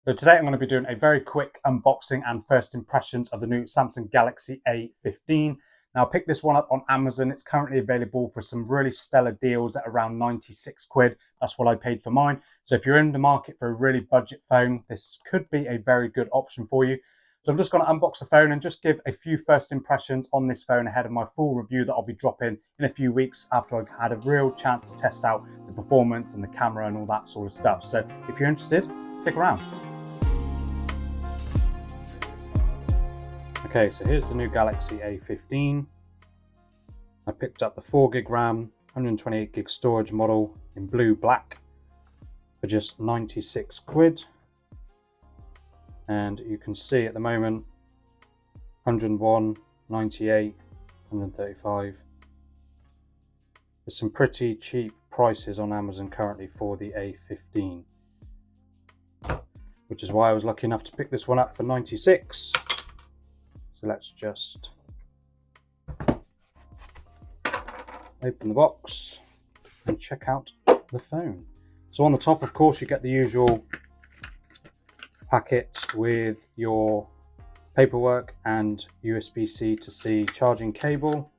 So today I'm going to be doing a very quick unboxing and first impressions of the new Samsung Galaxy A15. Now I picked this one up on Amazon. It's currently available for some really stellar deals at around 96 quid. That's what I paid for mine. So if you're in the market for a really budget phone, this could be a very good option for you. So I'm just going to unbox the phone and just give a few first impressions on this phone ahead of my full review that I'll be dropping in a few weeks after I've had a real chance to test out the performance and the camera and all that sort of stuff. So if you're interested, stick around. Okay, so here's the new Galaxy A15. I picked up the 4GB RAM, 128GB storage model in blue black for just 96 quid. And you can see at the moment 101, 98, 135. There's some pretty cheap prices on Amazon currently for the A15, which is why I was lucky enough to pick this one up for 96. So let's just open the box and check out the phone. So on the top, of course, you get the usual packet with your paperwork and USB-C to C charging cable.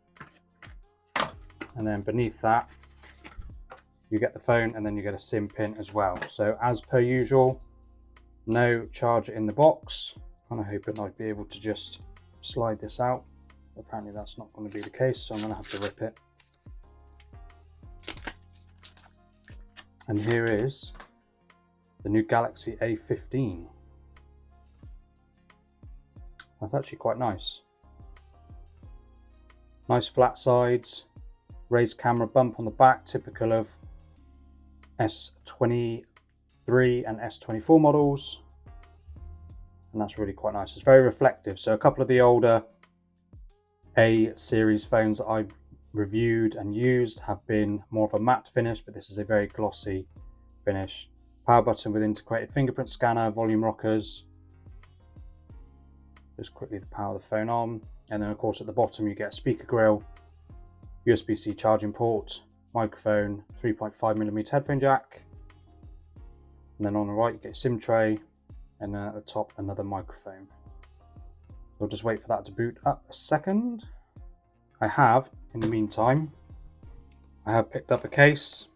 And then beneath that, you get the phone and then you get a SIM pin as well. So as per usual, no charger in the box. I'm hoping I'd be able to just slide this out. Apparently that's not going to be the case, so I'm going to have to rip it. And here is the new Galaxy A15. That's actually quite nice. Nice flat sides, raised camera bump on the back, typical of S23 and S24 models. And that's really quite nice. It's very reflective. So a couple of the older A series phones that I've reviewed and used have been more of a matte finish, but this is a very glossy finish. Power button with integrated fingerprint scanner, volume rockers. Just quickly to power the phone on. And then of course at the bottom you get a speaker grill, USB-C charging port, microphone, 3.5mm headphone jack. And then on the right you get a SIM tray, and then at the top another microphone. We'll just wait for that to boot up a second. I have, in the meantime, I have picked up a case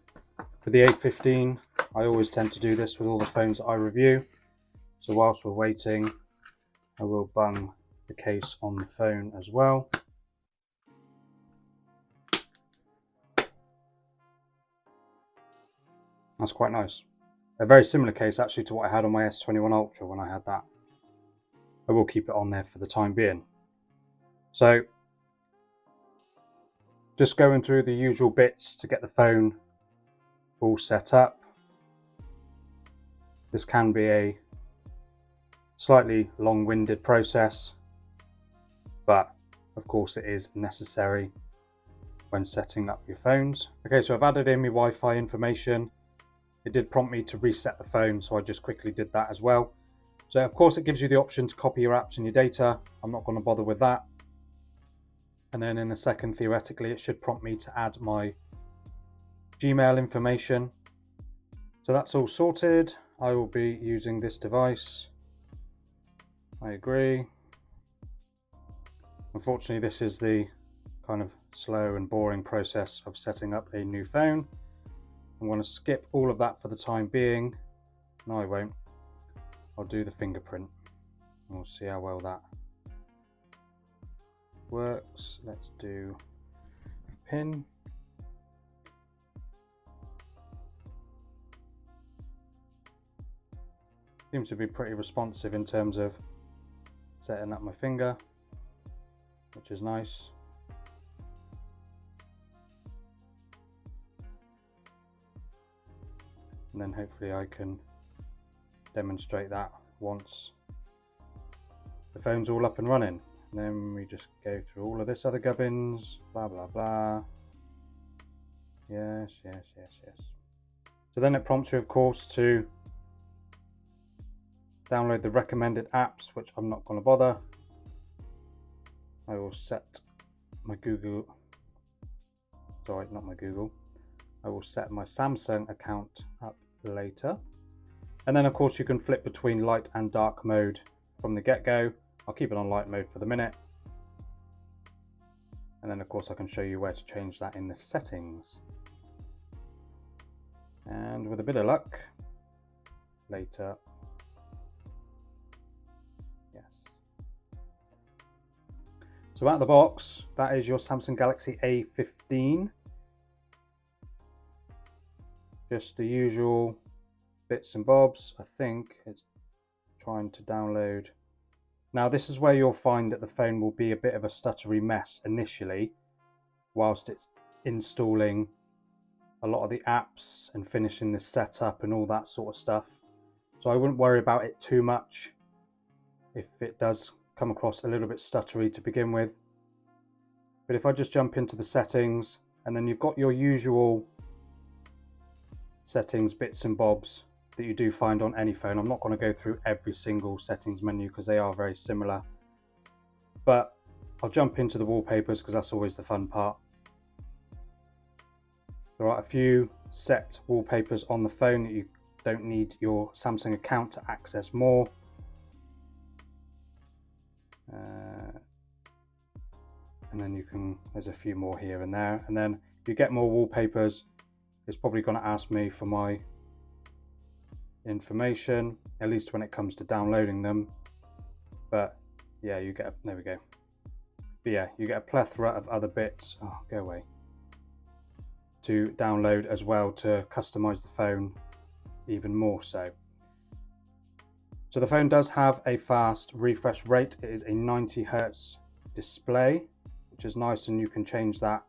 for the A15. I always tend to do this with all the phones that I review. So whilst we're waiting, I will bung the case on the phone as well. That's quite nice. A very similar case actually to what I had on my S21 Ultra when I had that. I will keep it on there for the time being. So just going through the usual bits to get the phone all set up. This can be a slightly long-winded process, but of course it is necessary when setting up your phones. Okay, so I've added in my Wi-Fi information. It did prompt me to reset the phone, so I just quickly did that as well. So of course it gives you the option to copy your apps and your data. I'm not going to bother with that. And then in a second, theoretically, it should prompt me to add my Gmail information. So that's all sorted. I will be using this device. I agree. Unfortunately, this is the kind of slow and boring process of setting up a new phone. I'm going to skip all of that for the time being. No, I won't. I'll do the fingerprint. We'll see how well that works. Let's do a pin. Seems to be pretty responsive in terms of setting up my finger, which is nice. And then hopefully I can demonstrate that once the phone's all up and running. And then we just go through all of this other gubbins, blah blah blah. Yes, yes, yes, yes. So then it prompts you, of course, to download the recommended apps, which I'm not going to bother. I will set my Google, sorry, not my Google. I will set my Samsung account up later. And then of course you can flip between light and dark mode from the get-go. I'll keep it on light mode for the minute. And then of course I can show you where to change that in the settings. And with a bit of luck, later, yes. So out of the box, that is your Samsung Galaxy A15. Just the usual bits and bobs. I think it's trying to download. Now this is where you'll find that the phone will be a bit of a stuttery mess initially, whilst it's installing a lot of the apps and finishing the setup and all that sort of stuff. So I wouldn't worry about it too much if it does come across a little bit stuttery to begin with. But if I just jump into the settings, and then you've got your usual settings bits and bobs that you do find on any phone. I'm not going to go through every single settings menu because they are very similar, but I'll jump into the wallpapers because that's always the fun part. There are a few set wallpapers on the phone that you don't need your Samsung account to access more. And then there's a few more here and there. And then if you get more wallpapers, it's probably going to ask me for my information, at least when it comes to downloading them. But yeah, there we go. But yeah, you get a plethora of other bits. Oh, go away. To download as well to customize the phone even more so. So the phone does have a fast refresh rate. It is a 90 Hz display, which is nice, and you can change that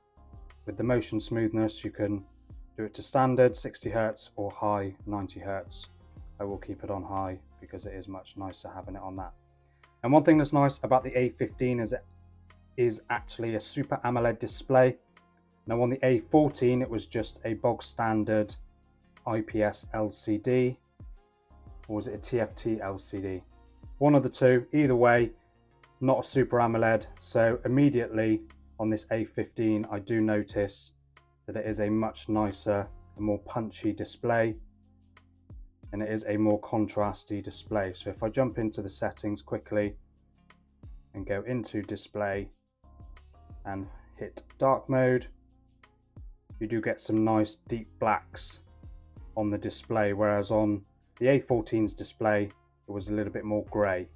with the motion smoothness. You can do it to standard 60 Hz or high 90 Hz. I will keep it on high because it is much nicer having it on that. And one thing that's nice about the A15 is it is actually a Super AMOLED display. Now on the A14 it was just a bog standard IPS LCD, or was it a TFT LCD? One of the two. Either way, not a Super AMOLED. So immediately on this A15 I do notice that it is a much nicer and more punchy display, and it is a more contrasty display. So if I jump into the settings quickly and go into display and hit dark mode, you do get some nice deep blacks on the display, whereas on the A14's display it was a little bit more grey.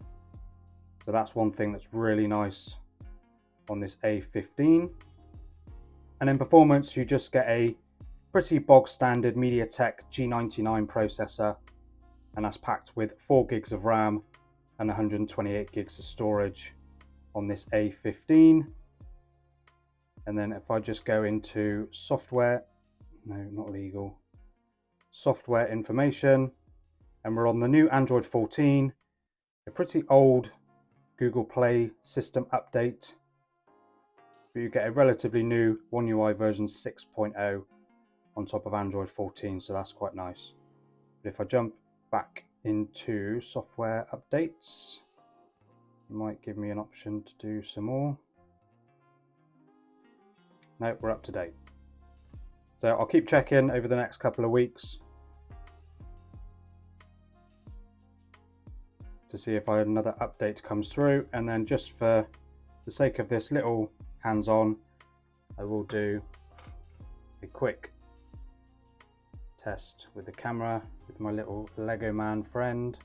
So that's one thing that's really nice on this A15. And in performance, you just get a pretty bog standard MediaTek G99 processor, and that's packed with 4 gigs of RAM and 128 gigs of storage on this A15. And then if I just go into software, no, not legal, software information, and we're on the new Android 14, a pretty old Google Play system update, but you get a relatively new One UI version 6.0 on top of Android 14, so that's quite nice. But if I jump back into software updates, it might give me an option to do some more. No, we're up to date. So I'll keep checking over the next couple of weeks to see if another update comes through, and then just for the sake of this little hands-on, I will do a quick test with the camera with my little Lego man friend.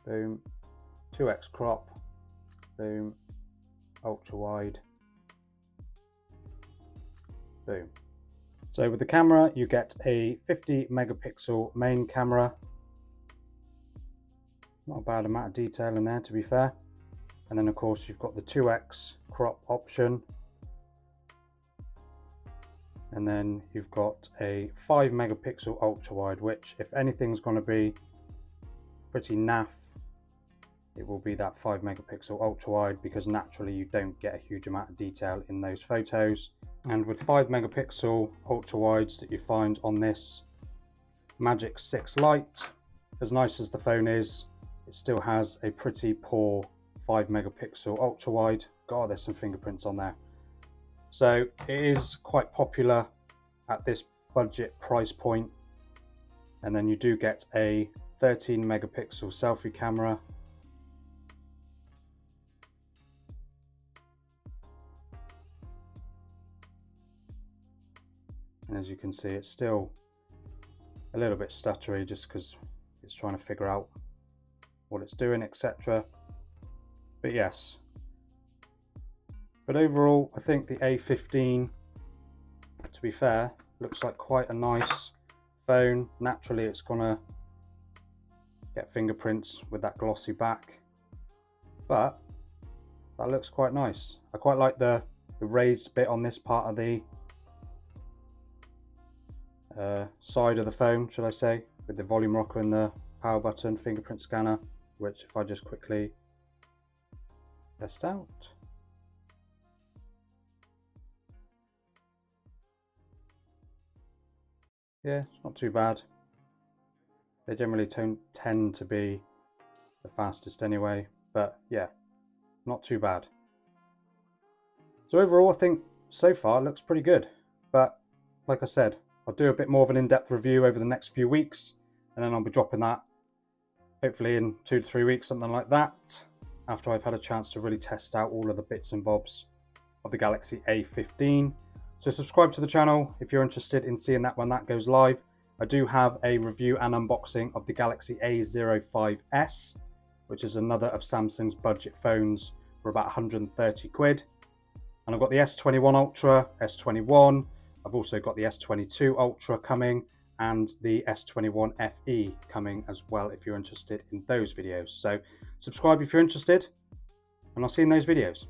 Boom, 2x crop, boom, ultra wide, boom. So with the camera you get a 50 megapixel main camera, not a bad amount of detail in there to be fair. And then of course you've got the 2x crop option, and then you've got a 5 megapixel ultra wide, which if anything's going to be pretty naff, it will be that 5 megapixel ultra wide, because naturally you don't get a huge amount of detail in those photos. And with 5 megapixel ultra wides that you find on this Magic 6 Lite, as nice as the phone is, it still has a pretty poor 5 megapixel ultra wide. God, there's some fingerprints on there. So it is quite popular at this budget price point, And then you do get a 13 megapixel selfie camera. And as you can see, it's still a little bit stuttery just because it's trying to figure out what it's doing, etc. But yes. But overall, I think the A15, to be fair, looks like quite a nice phone. Naturally, it's gonna get fingerprints with that glossy back, but that looks quite nice. I quite like the raised bit on this part of the side of the phone, should I say, with the volume rocker and the power button, fingerprint scanner, which if I just quickly test out. Yeah, it's not too bad. They generally tend to be the fastest anyway, but yeah, not too bad. So overall, I think so far it looks pretty good, but like I said, I'll do a bit more of an in-depth review over the next few weeks, and then I'll be dropping that hopefully in 2 to 3 weeks, something like that, after I've had a chance to really test out all of the bits and bobs of the Galaxy A15. So subscribe to the channel if you're interested in seeing that when that goes live. I do have a review and unboxing of the Galaxy A05s, which is another of Samsung's budget phones for about 130 quid. And I've got the S21 Ultra, S21, I've also got the S22 Ultra coming, and the S21 FE coming as well if you're interested in those videos. So subscribe if you're interested, and I'll see you in those videos.